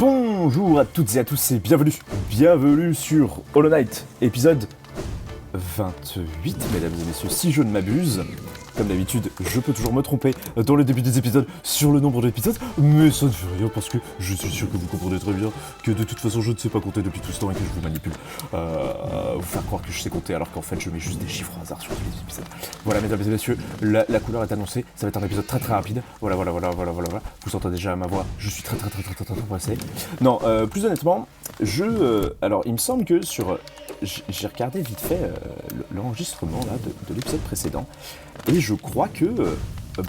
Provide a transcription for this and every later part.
Bonjour à toutes et à tous et bienvenue sur Hollow Knight, épisode 28, mesdames et messieurs, si je ne m'abuse. Comme d'habitude, je peux toujours me tromper dans le début des épisodes sur le nombre d'épisodes, mais ça ne fait rien parce que je suis sûr que vous comprenez très bien que de toute façon je ne sais pas compter depuis tout ce temps et que je vous manipule. Vous faire croire que je sais compter alors qu'en fait je mets juste des chiffres au hasard sur tous les épisodes. Voilà, mesdames et messieurs, la couleur est annoncée, ça va être un épisode très rapide. Voilà. Vous entendez déjà ma voix, je suis très pressé. Non, plus honnêtement, alors il me semble que sur... J'ai regardé vite fait l'enregistrement là, de l'épisode précédent, et je crois que...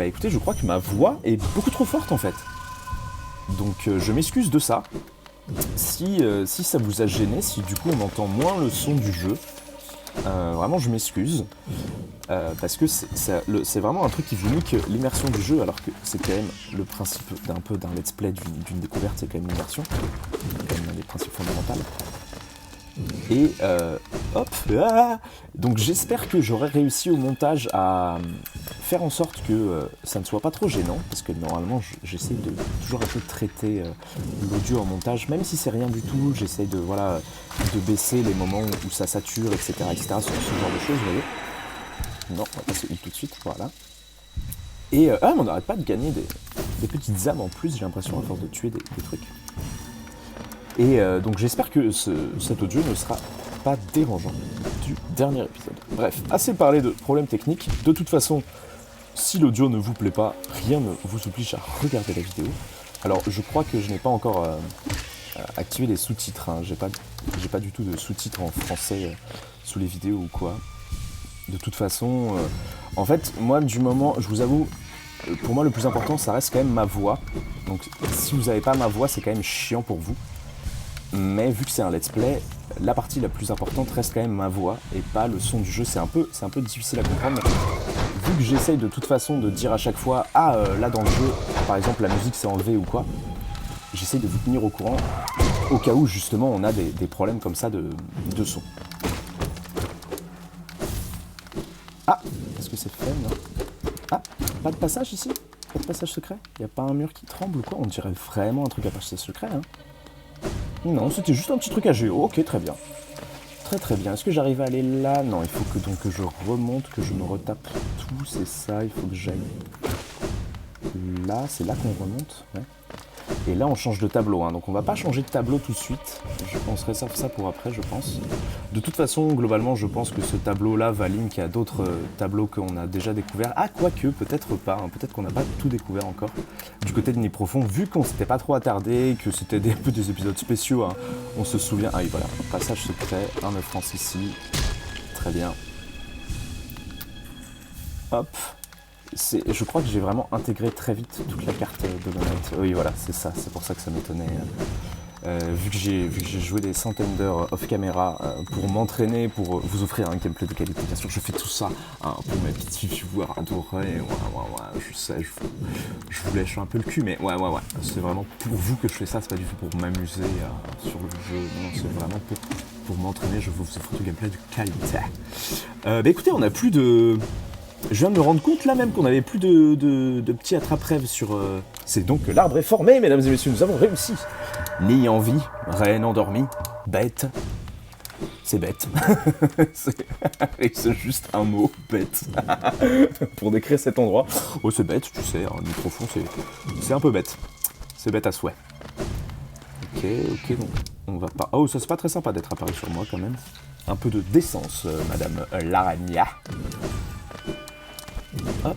écoutez, je crois que ma voix est beaucoup trop forte en fait. Donc je m'excuse de ça. Si ça vous a gêné, si du coup on entend moins le son du jeu, vraiment je m'excuse. Parce que c'est vraiment un truc qui vous nique l'immersion du jeu, alors que c'est quand même le principe d'un let's play, d'une découverte, c'est quand même l'immersion. C'est quand même un des principes fondamentaux. Et donc j'espère que j'aurai réussi au montage à faire en sorte que ça ne soit pas trop gênant, parce que normalement j'essaie de toujours un peu traiter l'audio en montage, même si c'est rien du tout, j'essaie de baisser les moments où ça sature, etc. sur ce genre de choses, vous voyez. Non, on va passer tout de suite, voilà. Et mais on n'arrête pas de gagner des petites âmes en plus, j'ai l'impression, à force de tuer des trucs. Et donc j'espère que cet audio ne sera pas dérangeant du dernier épisode. Bref, assez parlé de problèmes techniques. De toute façon, si l'audio ne vous plaît pas, rien ne vous oblige à regarder la vidéo. Alors je crois que je n'ai pas encore activé les sous-titres, hein. J'ai pas du tout de sous-titres en français sous les vidéos ou quoi. De toute façon, en fait, moi du moment, je vous avoue, pour moi le plus important ça reste quand même ma voix. Donc si vous n'avez pas ma voix, c'est quand même chiant pour vous. Mais vu que c'est un let's play, la partie la plus importante reste quand même ma voix et pas le son du jeu. C'est un peu difficile à comprendre. Vu que j'essaye de toute façon de dire à chaque fois « Ah, là dans le jeu, par exemple, la musique s'est enlevée ou quoi », j'essaye de vous tenir au courant au cas où justement on a des problèmes comme ça de son. Ah, est-ce que c'est fun, non? Ah, pas de passage ici? Pas de passage secret? Y a pas un mur qui tremble ou quoi? On dirait vraiment un truc à passage secret, hein. Non, c'était juste un petit truc à géo. Ok, très bien. Très bien. Est-ce que j'arrive à aller là? Non, il faut que je remonte, que je me retape tout. C'est ça, il faut que j'aille là. C'est là qu'on remonte, ouais. Et là, on change de tableau, hein. Donc on va pas changer de tableau tout de suite. Je penserai ça pour après, je pense. De toute façon, globalement, je pense que ce tableau-là va link à d'autres tableaux qu'on a déjà découverts. Ah, quoique, peut-être pas. Hein. Peut-être qu'on n'a pas tout découvert encore. Du côté de Nid Profond, vu qu'on s'était pas trop attardé, que c'était un peu des épisodes spéciaux, hein, on se souvient... Ah oui, voilà. Passage secret, un œuf France ici. Très bien. Hop. Je crois que j'ai vraiment intégré très vite toute la carte de Hollow Knight. Oui, voilà, c'est ça, c'est pour ça que ça m'étonnait. Vu que j'ai joué des centaines d'heures off-caméra pour m'entraîner, pour vous offrir un gameplay de qualité, bien sûr, je fais tout ça hein, pour mes petits viewers adorés. Ouais, je sais, je vous lèche un peu le cul, mais ouais. C'est vraiment pour vous que je fais ça, c'est pas du tout pour m'amuser sur le jeu. Non, c'est vraiment pour m'entraîner, je vous offre du gameplay de qualité. Écoutez, on a plus de... Je viens de me rendre compte là même qu'on avait plus de petits attrape-rêves sur... C'est donc que l'arbre est formé, mesdames et messieurs, nous avons réussi. Nid en vie, reine endormie, bête. C'est bête. c'est juste un mot, bête. Pour décrire cet endroit. Oh, c'est bête, tu sais, un Nid Profond, c'est un peu bête. C'est bête à souhait. Ok, donc on va pas... Oh, ça c'est pas très sympa d'être apparu sur moi quand même. Un peu de décence, madame l'araignée. Hop.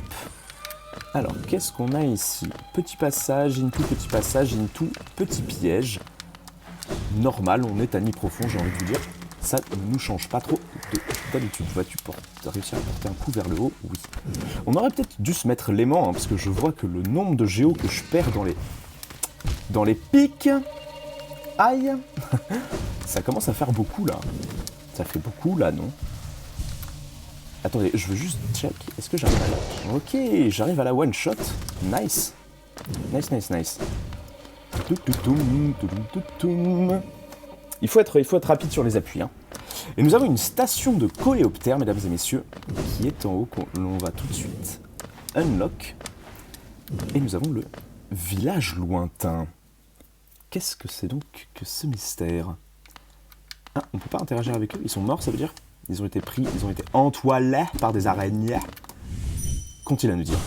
Alors, qu'est-ce qu'on a ici? Petit passage, into petit piège. Normal, on est à Nid Profond, j'ai envie de vous dire. Ça ne nous change pas trop d'habitude. Vas-tu réussir à porter un coup vers le haut? Oui. On aurait peut-être dû se mettre l'aimant, hein, parce que je vois que le nombre de géos que je perds dans les pics... Aïe. Ça commence à faire beaucoup, là. Ça fait beaucoup, là, non? Attendez, je veux juste check. Est-ce que j'arrive à la... Ok, j'arrive à la one shot. Nice. Nice. Il faut être rapide sur les appuis. Hein. Et nous avons une station de coléoptères, mesdames et messieurs, qui est en haut, qu'on va tout de suite unlock. Et nous avons le village lointain. qu'est-ce que c'est donc que ce mystère? Ah, on peut pas interagir avec eux, ils sont morts, ça veut dire? Ils ont été pris, ils ont été entoilés par des araignées. Qu'ont-ils à nous dire?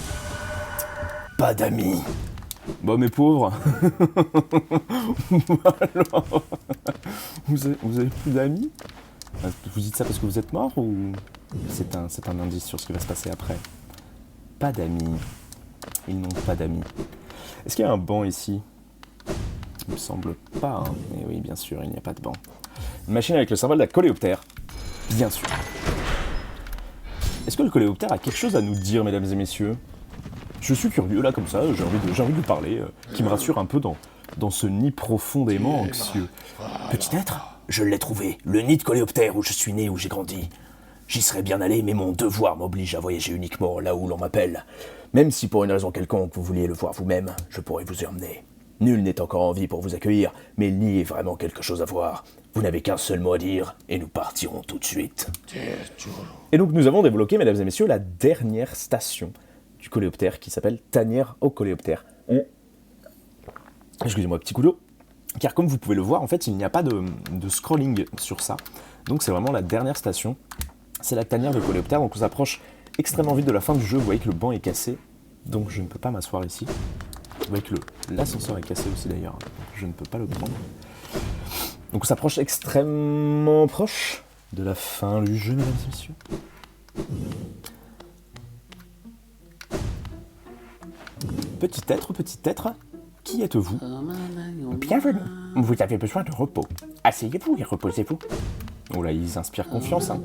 Pas d'amis. Bon, mes pauvres. Alors, vous avez plus d'amis? Vous dites ça parce que vous êtes mort ou c'est un indice sur ce qui va se passer après? Pas d'amis. Ils n'ont pas d'amis. Est-ce qu'il y a un banc ici? Il me semble pas, hein. Mais oui, bien sûr, il n'y a pas de banc. Une machine avec le symbole d'un coléoptère. Bien sûr. Est-ce que le coléoptère a quelque chose à nous dire, mesdames et messieurs? Je suis curieux, là, comme ça, j'ai envie de parler, qui me rassure un peu dans ce nid profondément anxieux. Petit être, je l'ai trouvé, le nid de coléoptère où je suis né, où j'ai grandi. J'y serais bien allé, mais mon devoir m'oblige à voyager uniquement là où l'on m'appelle. Même si pour une raison quelconque vous vouliez le voir vous-même, je pourrais vous y emmener. Nul n'est encore en vie pour vous accueillir, mais le nid est vraiment quelque chose à voir. Vous n'avez qu'un seul mot à dire, et nous partirons tout de suite. Et donc nous avons débloqué, mesdames et messieurs, la dernière station du coléoptère qui s'appelle Tanière au coléoptère. Excusez-moi, petit coup d'eau. Car comme vous pouvez le voir, en fait, il n'y a pas de scrolling sur ça. Donc c'est vraiment la dernière station. C'est la tanière de coléoptère, donc on s'approche extrêmement vite de la fin du jeu. Vous voyez que le banc est cassé, donc je ne peux pas m'asseoir ici. Vous voyez que l'ascenseur est cassé aussi d'ailleurs, je ne peux pas le prendre. Donc on s'approche extrêmement proche de la fin du jeu, mesdames et messieurs. Petit être, qui êtes-vous? Bienvenue, vous avez besoin de repos. Asseyez-vous et reposez-vous. Oh là, ils inspirent confiance, hein.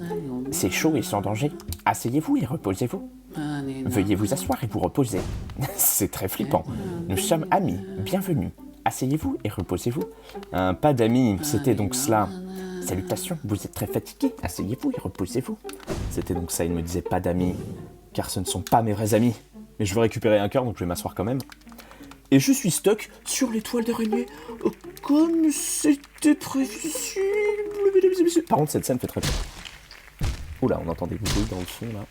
C'est chaud et sans danger. Asseyez-vous et reposez-vous. Veuillez vous asseoir et vous reposer. C'est très flippant. Nous sommes amis, bienvenue. Asseyez-vous et reposez-vous. Pas d'amis, c'était donc cela. Salutations, vous êtes très fatigué. Asseyez-vous et reposez-vous. C'était donc ça, il me disait pas d'amis, car ce ne sont pas mes vrais amis. Mais je veux récupérer un cœur, donc je vais m'asseoir quand même. Et je suis stuck sur l'étoile d'araignée, comme c'était prévisible, mesdames et messieurs. Par contre, cette scène fait très peur. Oula, on entend des bruits dans le fond, là,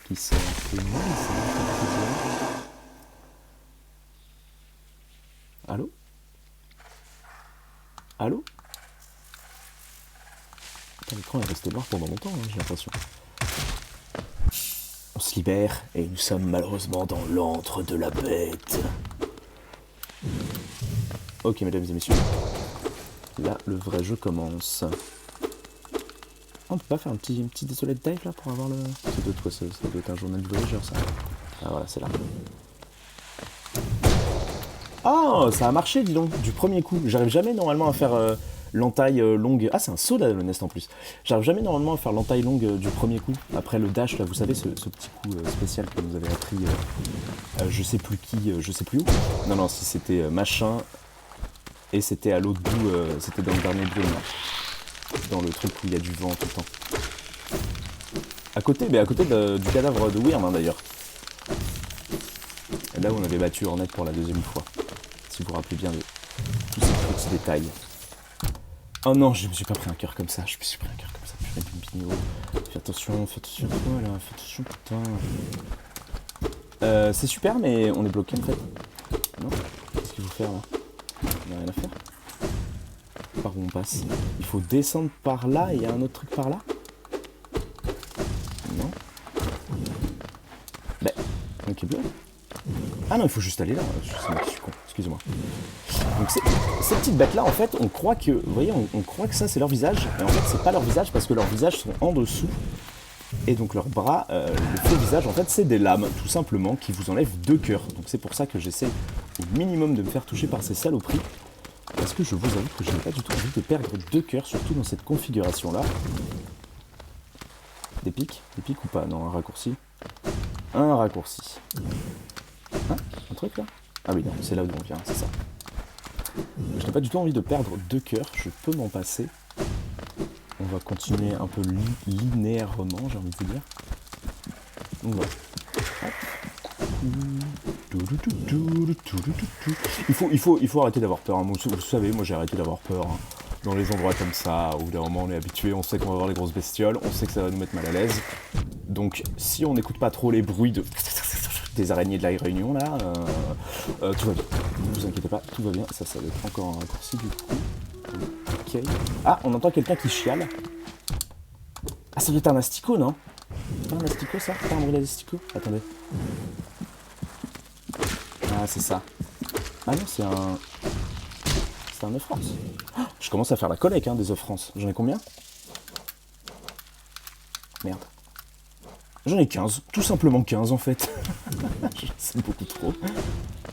qui sont un peu noises. Allô? Allô? Putain, l'écran est resté noir pendant longtemps, hein, j'ai l'impression. On se libère, et nous sommes malheureusement dans l'antre de la bête. Ok, mesdames et messieurs. Là, le vrai jeu commence. On peut pas faire un petit désolé de dive là pour avoir le... Ça doit être quoi ça? Ça doit être un journal de voyageur ça. Ah voilà, c'est là. Oh, ça a marché, dis donc, du premier coup. J'arrive jamais normalement à faire l'entaille longue. Ah, c'est un saut d'Alonest en plus. J'arrive jamais normalement à faire l'entaille longue du premier coup. Après le dash, là, vous savez, ce petit coup spécial que vous avez appris, je sais plus qui, je sais plus où. Non, si c'était machin. Et c'était à l'autre bout, c'était dans le dernier dream, là. Dans le truc où il y a du vent tout le temps. À côté du cadavre de Wyrm, hein, d'ailleurs. Là où on avait battu Hornet pour la deuxième fois. Si vous vous rappelez bien de tous ces petits détails. Oh non, je me suis pas pris un cœur comme ça. Je me suis pris un cœur comme ça. Purée de Bimbino. Fais attention, quoi là? Fais attention, putain. C'est super, mais on est bloqué en fait. Non? Qu'est-ce qu'il faut faire là? Il n'y a rien à faire. Par où on passe? Il faut descendre par là et il y a un autre truc par là? Non? Bah, ok, bleu. Ah non, il faut juste aller là. C'est moi qui suis con, excusez-moi. Donc ces petites bêtes là, en fait, on croit que, vous voyez, on croit que ça c'est leur visage, mais en fait c'est pas leur visage parce que leurs visages sont en dessous. Et donc leurs bras, le faux visage, en fait c'est des lames, tout simplement, qui vous enlèvent 2 cœurs. Donc c'est pour ça que j'essaie au minimum de me faire toucher par ces saloperies. Parce que je vous avoue que je n'ai pas du tout envie de perdre 2 cœurs, surtout dans cette configuration là. Des pics ou pas? Non, un raccourci. Un raccourci. Hein? Un truc là? Ah oui, non, c'est là où on vient, c'est ça. Je n'ai pas du tout envie de perdre 2 cœurs, je peux m'en passer. On va continuer un peu linéairement, j'ai envie de vous dire. Donc voilà. Il faut arrêter d'avoir peur. Hein. Vous savez, moi j'ai arrêté d'avoir peur. Hein. Dans les endroits comme ça, au bout d'un moment on est habitué, on sait qu'on va voir les grosses bestioles, on sait que ça va nous mettre mal à l'aise. Donc si on n'écoute pas trop les bruits des araignées de la Réunion là, tout va bien. Ne vous inquiétez pas, tout va bien. Ça va être encore un raccourci du coup. Ok. Ah, on entend quelqu'un qui chiale. Ah, ça doit être un asticot, non? C'est pas un asticot, ça? Pas un bruit d'asticot? Attendez. Ah, c'est ça. Ah non, c'est un... C'est un œuf France. Oh, je commence à faire la collecte hein, des œufs France. J'en ai combien? Merde. J'en ai 15. Tout simplement 15, en fait. C'est beaucoup trop.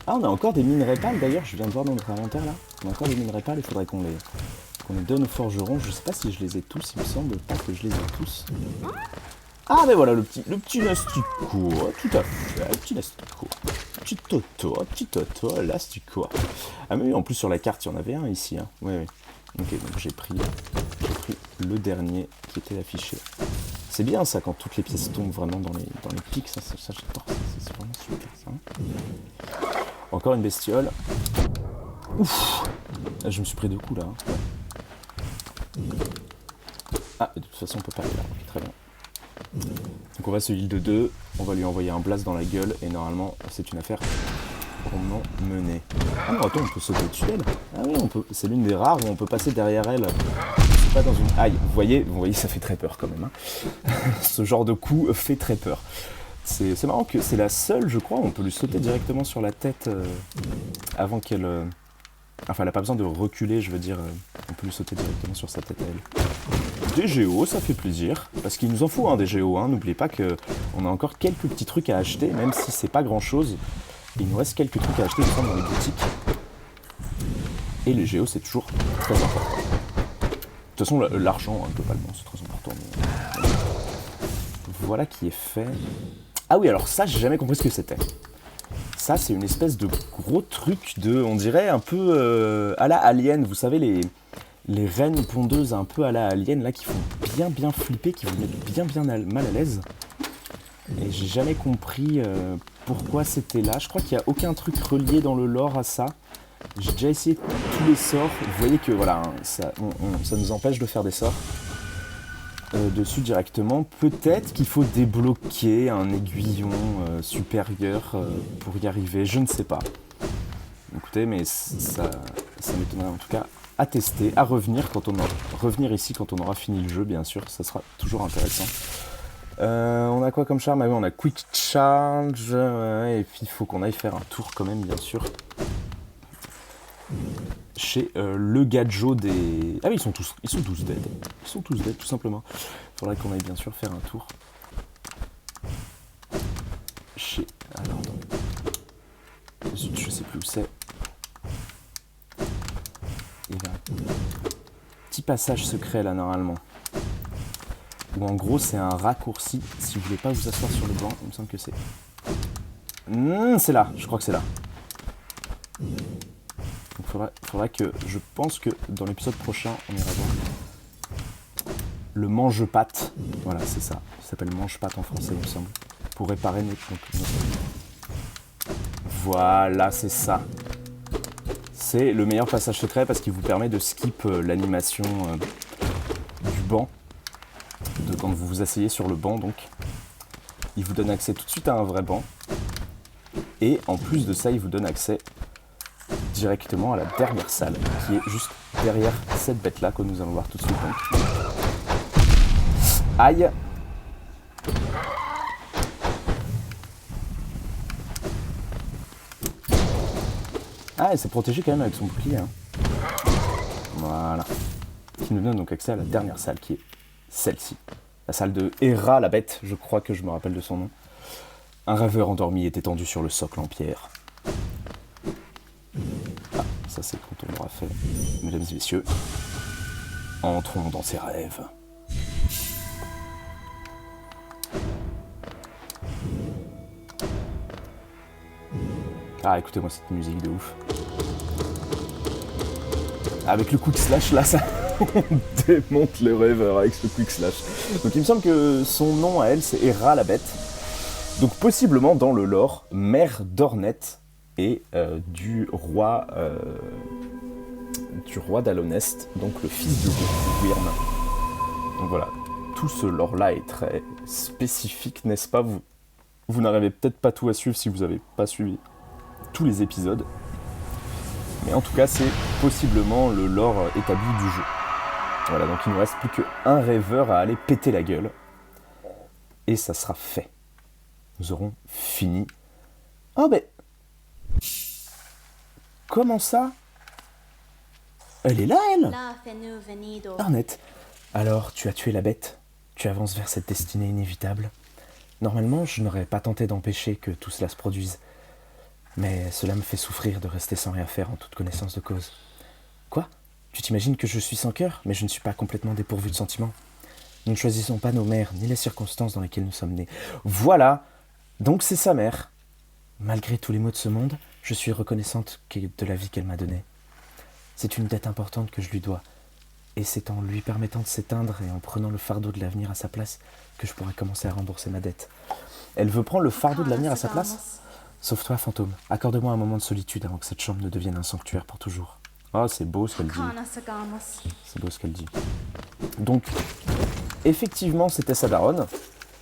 Ah, on a encore des minerais pâles, d'ailleurs. Je viens de voir dans notre inventaire, là. On a encore des minerais pâles. Il faudrait qu'on les donne aux forgerons. Je sais pas si je les ai tous. Il me semble pas que je les ai tous. Ah, ben voilà, le petit asticot. Tout à fait. Le petit asticot. Petit toto, l'asticot. Ah, mais oui, en plus, sur la carte, il y en avait un ici. Hein. Ouais. Ok, donc j'ai pris le dernier qui était affiché. C'est bien ça quand toutes les pièces tombent vraiment dans les pics, ça j'adore, c'est vraiment super ça. Encore une bestiole. Ouf. Je me suis pris 2 coups là. Hein. Ouais. Ah, de toute façon on peut pas aller là, okay, très bien. Donc on va se heal de 2, on va lui envoyer un blast dans la gueule et normalement c'est une affaire rondement menée. Ah non attends, on peut sauter au-dessus d'elle. Ah oui, on peut. C'est l'une des rares où on peut passer derrière elle. Pas dans une... Aïe, vous voyez, ça fait très peur quand même. Hein. Ce genre de coup fait très peur. C'est marrant que c'est la seule, je crois, où on peut lui sauter directement sur la tête avant qu'elle... Enfin, elle n'a pas besoin de reculer, je veux dire. On peut lui sauter directement sur sa tête à elle. Des géos, ça fait plaisir. Parce qu'il nous en faut des géos. Hein. N'oubliez pas qu'on a encore quelques petits trucs à acheter, même si c'est pas grand-chose. Il nous reste quelques trucs à acheter, il me semble, dans les boutiques. Et les géos, c'est toujours très important. De toute façon, l'argent, hein, globalement, c'est très important. Mais... Voilà qui est fait. Ah oui, alors ça, j'ai jamais compris ce que c'était. Ça, c'est une espèce de gros truc de, on dirait, un peu à la Alien. Vous savez, les reines pondeuses un peu à la Alien, là, qui font bien flipper, qui vous mettent bien mal à l'aise. Et j'ai jamais compris pourquoi c'était là. Je crois qu'il n'y a aucun truc relié dans le lore à ça. J'ai déjà essayé tous les sorts. Vous voyez que voilà, hein, ça nous empêche de faire des sorts dessus directement. Peut-être qu'il faut débloquer un aiguillon supérieur pour y arriver. Je ne sais pas. Écoutez, mais ça m'étonnerait en tout cas à tester, à revenir revenir ici quand on aura fini le jeu, bien sûr. Ça sera toujours intéressant. On a quoi comme charme? Ah oui, on a Quick Charge. Et puis il faut qu'on aille faire un tour quand même, bien sûr. Chez le Gadjo des... Ah oui, ils sont tous dead. Ils sont tous dead, tout simplement. Il faudrait qu'on aille bien sûr faire un tour. Chez... Alors, attendez. Je sais plus où c'est. Il y a un petit passage secret là, normalement. Où en gros, c'est un raccourci. Si vous voulez pas vous asseoir sur le banc, il me semble que c'est... c'est là, je crois que c'est là. Donc faudrait que, je pense que dans l'épisode prochain, on ira voir le mange-pattes. Voilà, c'est ça. Ça s'appelle mange-pattes en français, il me semble. Pour réparer notre... Voilà, c'est ça. C'est le meilleur passage secret parce qu'il vous permet de skip l'animation du banc. Quand vous vous asseyez sur le banc, donc. Il vous donne accès tout de suite à un vrai banc. Et en plus de ça, il vous donne accès directement à la dernière salle, qui est juste derrière cette bête-là que nous allons voir tout de suite. Donc. Aïe! Ah, elle s'est protégée quand même avec son bouclier. Hein. Voilà. Qui nous donne donc accès à la dernière salle, qui est celle-ci. La salle de Hera, la bête, je crois que je me rappelle de son nom. Un rêveur endormi est étendu sur le socle en pierre. Ah, ça c'est quand on l'aura fait. Mesdames et messieurs, entrons dans ses rêves. Ah, écoutez-moi cette musique de ouf. Avec le quick slash, là, ça on démonte les rêveurs avec ce quick slash. Donc il me semble que son nom à elle, c'est Hera la bête. Donc possiblement dans le lore, mère d'Ornette et du roi d'Alonest, donc le fils de Wyrm. Donc voilà, tout ce lore-là est très spécifique, n'est-ce pas? Vous n'arrivez peut-être pas tout à suivre si vous n'avez pas suivi tous les épisodes. Mais en tout cas, c'est possiblement le lore établi du jeu. Voilà, donc il ne nous reste plus qu'un rêveur à aller péter la gueule. Et ça sera fait. Nous aurons fini. Oh ben... Comment ça? Elle est là, elle? Arnett, alors tu as tué la bête. Tu avances vers cette destinée inévitable. Normalement, je n'aurais pas tenté d'empêcher que tout cela se produise. Mais cela me fait souffrir de rester sans rien faire en toute connaissance de cause. Quoi? Tu t'imagines que je suis sans cœur, mais je ne suis pas complètement dépourvu de sentiments. Nous ne choisissons pas nos mères, ni les circonstances dans lesquelles nous sommes nés. Voilà! Donc c'est sa mère. Malgré tous les maux de ce monde, je suis reconnaissante de la vie qu'elle m'a donnée. C'est une dette importante que je lui dois. Et c'est en lui permettant de s'éteindre et en prenant le fardeau de l'avenir à sa place que je pourrai commencer à rembourser ma dette. Elle veut prendre le fardeau de l'avenir à sa place? Sauf toi, fantôme. Accorde-moi un moment de solitude avant que cette chambre ne devienne un sanctuaire pour toujours. Oh, c'est beau ce qu'elle dit. C'est beau ce qu'elle dit. Donc, effectivement, c'était sa daronne.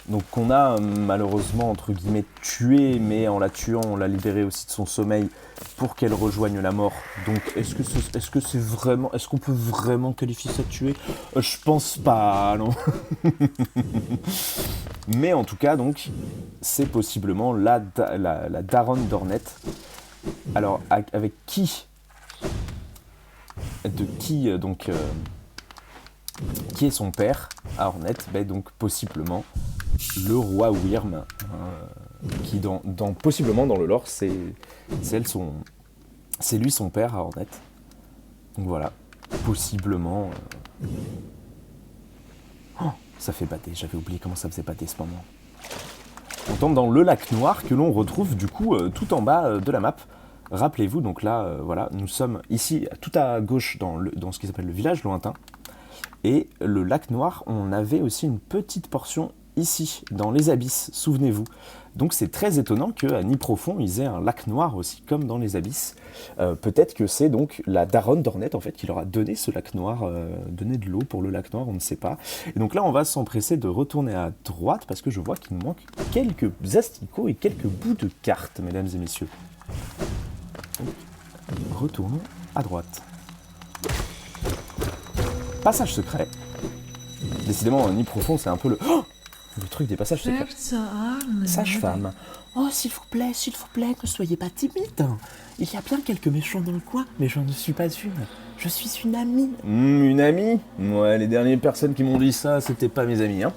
Donc, qu'on a malheureusement, entre guillemets, tué, mais en la tuant, on l'a libérée aussi de son sommeil pour qu'elle rejoigne la mort. Donc, est-ce qu'on peut vraiment qualifier ça de tuer? Je pense pas, non. Mais en tout cas, donc, c'est possiblement la daronne d'Ornette. Alors, avec qui? De qui, donc... qui est son père à Ornette? Ben donc possiblement le roi Wyrm, qui possiblement dans le lore c'est lui son père à Ornette. Donc voilà, possiblement. Oh, ça fait pâté, j'avais oublié comment ça faisait pâté ce moment. On tombe dans le lac noir que l'on retrouve du coup tout en bas de la map. Rappelez-vous, donc là, voilà, nous sommes ici tout à gauche dans ce qui s'appelle le village lointain. Et le lac noir, on avait aussi une petite portion ici, dans les abysses, souvenez-vous. Donc c'est très étonnant qu'à Niprofond, ils aient un lac noir aussi, comme dans les abysses. Peut-être que c'est donc la daronne d'Ornette, en fait, qui leur a donné ce lac noir, donné de l'eau pour le lac noir, on ne sait pas. Et donc là, on va s'empresser de retourner à droite, parce que je vois qu'il nous manque quelques asticots et quelques bouts de cartes, mesdames et messieurs. Donc, retournons à droite. Passage secret. Décidément, Niprofond, c'est un peu le truc des passages secrets. Sage-femme. Oh, s'il vous plaît, ne soyez pas timide. Il y a bien quelques méchants dans le coin, mais je ne suis pas une. Je suis une amie. Une amie? Ouais, les dernières personnes qui m'ont dit ça, c'était pas mes amis, hein.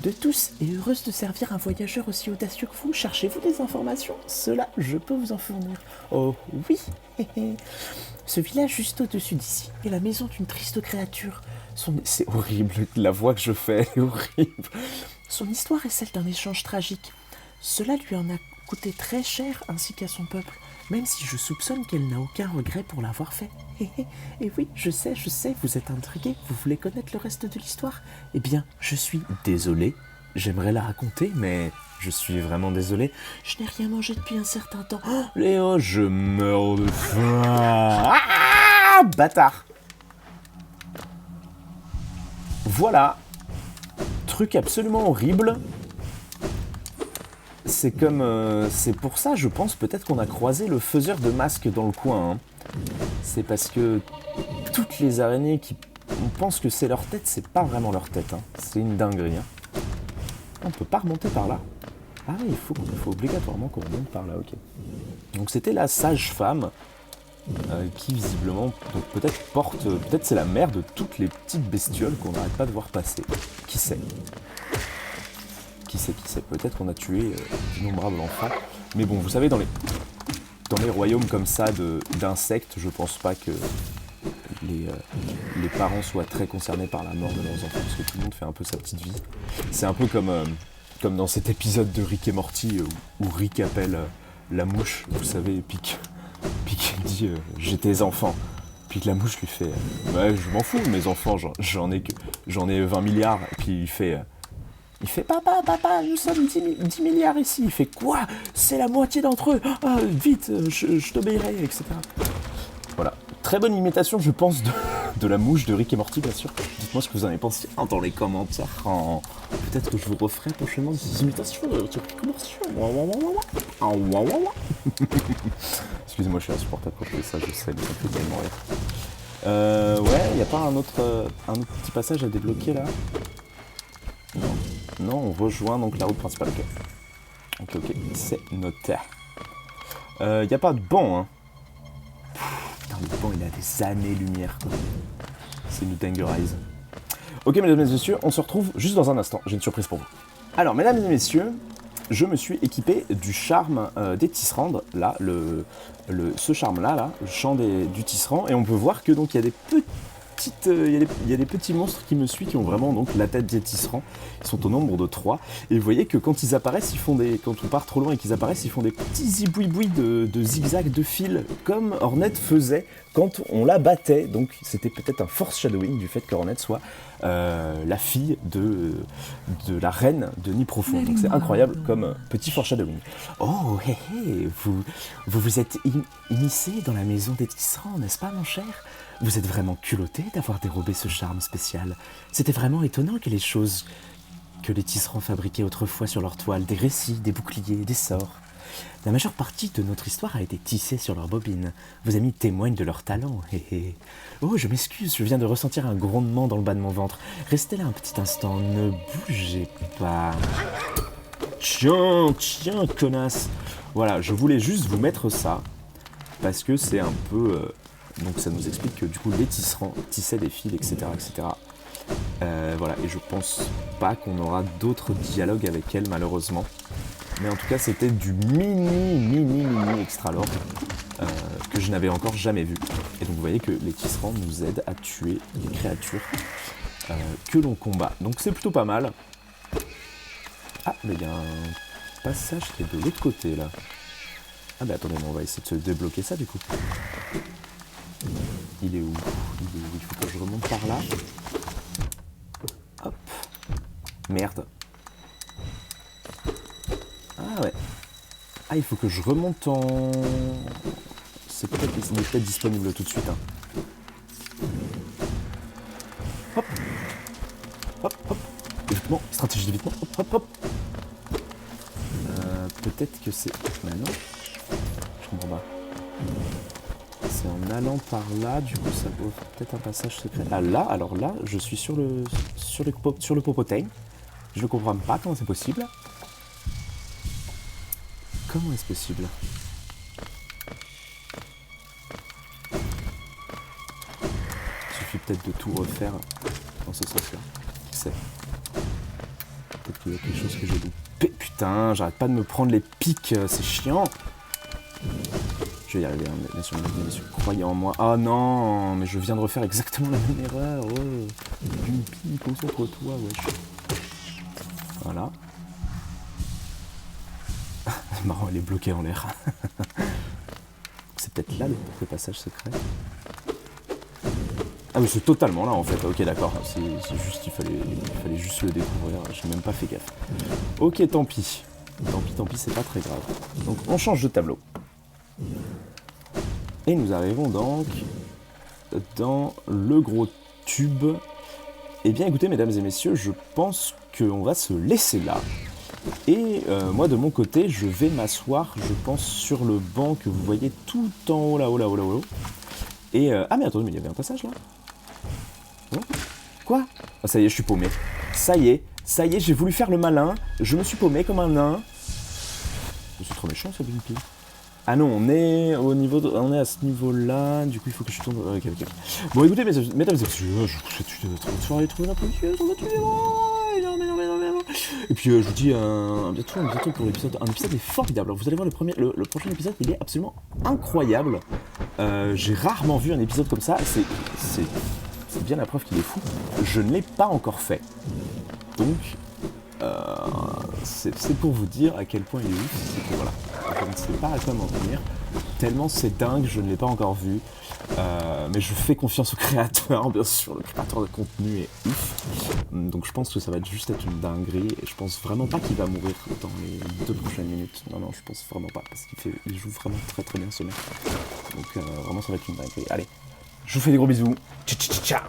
De tous, et heureuse de servir un voyageur aussi audacieux que vous, cherchez-vous des informations? Cela, je peux vous en fournir. Oh, oui. Ce village juste au-dessus d'ici est la maison d'une triste créature. C'est horrible, la voix que je fais est horrible. Son histoire est celle d'un échange tragique. Cela lui en a coûté très cher, ainsi qu'à son peuple, même si je soupçonne qu'elle n'a aucun regret pour l'avoir fait. Et oui, je sais, vous êtes intrigué, vous voulez connaître le reste de l'histoire? Eh bien, je suis désolé, j'aimerais la raconter, mais je suis vraiment désolé. Je n'ai rien mangé depuis un certain temps. Oh, Léo, je meurs de faim. Ah, bâtard. Voilà. Truc absolument horrible. C'est comme... c'est pour ça, je pense, peut-être qu'on a croisé le faiseur de masques dans le coin. Hein. C'est parce que toutes les araignées on pense que c'est leur tête, c'est pas vraiment leur tête. Hein. C'est une dinguerie. Hein. On peut pas remonter par là. Ah oui, il faut obligatoirement qu'on remonte par là, ok. Donc c'était la sage-femme qui visiblement peut-être c'est la mère de toutes les petites bestioles qu'on n'arrête pas de voir passer. Qui sait? Qui sait? Peut-être qu'on a tué d'innombrables enfants. Mais bon, vous savez, dans les royaumes comme ça d'insectes, je pense pas que les parents soient très concernés par la mort de leurs enfants, parce que tout le monde fait un peu sa petite vie. C'est un peu comme dans cet épisode de Rick et Morty où Rick appelle la mouche, vous savez, puis dit j'ai tes enfants. Puis que la mouche lui fait ouais, je m'en fous, mes enfants, j'en ai 20 milliards. Et puis il fait papa, nous sommes 10 milliards ici. Il fait quoi? C'est la moitié d'entre eux. Ah, vite, je t'obéirai, etc. Voilà. Très bonne imitation, je pense, de la mouche de Rick et Morty, bien sûr. Dites-moi ce que vous en avez pensé dans les commentaires. Peut-être que je vous referai prochainement des imitations de Rick et Morty. Excusez-moi, je suis insupportable quand je fais ça, je sais, mais ça me fait tellement rire. Ouais, y a pas un autre petit passage à débloquer là? Non. Non, on rejoint donc la route principale, ok. Ok, c'est noté. Y a pas de banc, hein. Putain, le banc, il a des années-lumière, quoi. C'est New Rise. Ok, mesdames et messieurs, on se retrouve juste dans un instant. J'ai une surprise pour vous. Alors, mesdames et messieurs, je me suis équipé du charme des tisserandes, là, ce charme-là, le champ du tisserand, et on peut voir que donc il y a des il y a des petits monstres qui me suivent, qui ont vraiment donc la tête des tisserands. Ils sont au nombre de 3. Et vous voyez que quand ils apparaissent, quand on part trop loin et qu'ils apparaissent, ils font des petits zibouibouis de zigzags, de fils, comme Hornet faisait quand on la battait. Donc c'était peut-être un foreshadowing du fait qu'Hornet soit la fille de la reine de Nid Profond. Donc c'est incroyable comme petit foreshadowing. Oh, hé hé, vous êtes immiscé dans la maison des tisserands, n'est-ce pas, mon cher? Vous êtes vraiment culotté d'avoir dérobé ce charme spécial. C'était vraiment étonnant que les tisserands fabriquaient autrefois sur leur toile, des récits, des boucliers, des sorts. La majeure partie de notre histoire a été tissée sur leurs bobines. Vos amis témoignent de leur talent. Hé hé. Oh, je m'excuse, je viens de ressentir un grondement dans le bas de mon ventre. Restez là un petit instant, ne bougez pas. Tiens, connasse. Voilà, je voulais juste vous mettre ça, parce que c'est un peu... donc ça nous explique que du coup les tisserands tissaient des fils, etc. etc. Voilà, et je pense pas qu'on aura d'autres dialogues avec elle malheureusement. Mais en tout cas c'était du mini extra lore que je n'avais encore jamais vu. Et donc vous voyez que les tisserands nous aident à tuer les créatures que l'on combat. Donc c'est plutôt pas mal. Ah, mais il y a un passage qui est de l'autre côté là. Ah bah attendez, on va essayer de se débloquer ça du coup. Il est où? Il faut que je remonte par là. Hop. Merde. Ah ouais. Ah, il faut que je remonte en... Il est peut-être disponible tout de suite. Hein. Hop. Hop, hop. Évitement. Stratégie d'évitement. Hop, hop, hop. Peut-être que c'est... Bah non. Je comprends pas. C'est en allant par là, du coup ça vaut peut-être un passage secret. Ah là, alors là, je suis sur le Popotin. Je ne comprends pas comment c'est possible. Comment est-ce possible? Il suffit peut-être de tout refaire dans ce sens-là. C'est... Peut-être qu'il y a quelque chose que j'ai loupé. Putain, j'arrête pas de me prendre les pics, c'est chiant. Je vais y arriver, hein, bien sûr, croyez en moi. Ah non, mais je viens de refaire exactement la même erreur. Oh. Une pique, concentre-toi, wesh. Voilà. C'est marrant, elle est bloquée en l'air. C'est peut-être là le passage secret. Ah oui, c'est totalement là en fait. Ok, d'accord. C'est juste, il fallait juste le découvrir. J'ai même pas fait gaffe. Ok, tant pis. Tant pis, c'est pas très grave. Donc, on change de tableau. Et nous arrivons donc dans le gros tube. Eh bien écoutez mesdames et messieurs, je pense qu'on va se laisser là. Et moi de mon côté, je vais m'asseoir, je pense, sur le banc que vous voyez tout en haut, là-haut. Et ah mais attendez, mais il y avait un passage là. Non? Quoi? Ah, ça y est, je suis paumé. Ça y est, j'ai voulu faire le malin, je me suis paumé comme un nain. C'est trop méchant ça, Bimpy. Ah non, on est à ce niveau-là, du coup il faut que je tombe... Ok. Bon écoutez, mesdames et messieurs, je vous souhaite une très bonne soirée, très bonne après-midi, et puis je vous dis bientôt pour l'épisode. Un épisode est formidable. Vous allez voir le prochain épisode, il est absolument incroyable. J'ai rarement vu un épisode comme ça, c'est bien la preuve qu'il est fou. Je ne l'ai pas encore fait. Donc... c'est pour vous dire à quel point il est ouf, c'est que voilà, je ne sais pas à quoi m'en tenir, tellement c'est dingue, je ne l'ai pas encore vu, mais je fais confiance au créateur, bien sûr, le créateur de contenu est ouf, donc je pense que ça va juste être une dinguerie, et je pense vraiment pas qu'il va mourir dans les 2 prochaines minutes, non, je pense vraiment pas, parce qu'il joue vraiment très bien ce mec, donc vraiment ça va être une dinguerie, allez, je vous fais des gros bisous, ciao.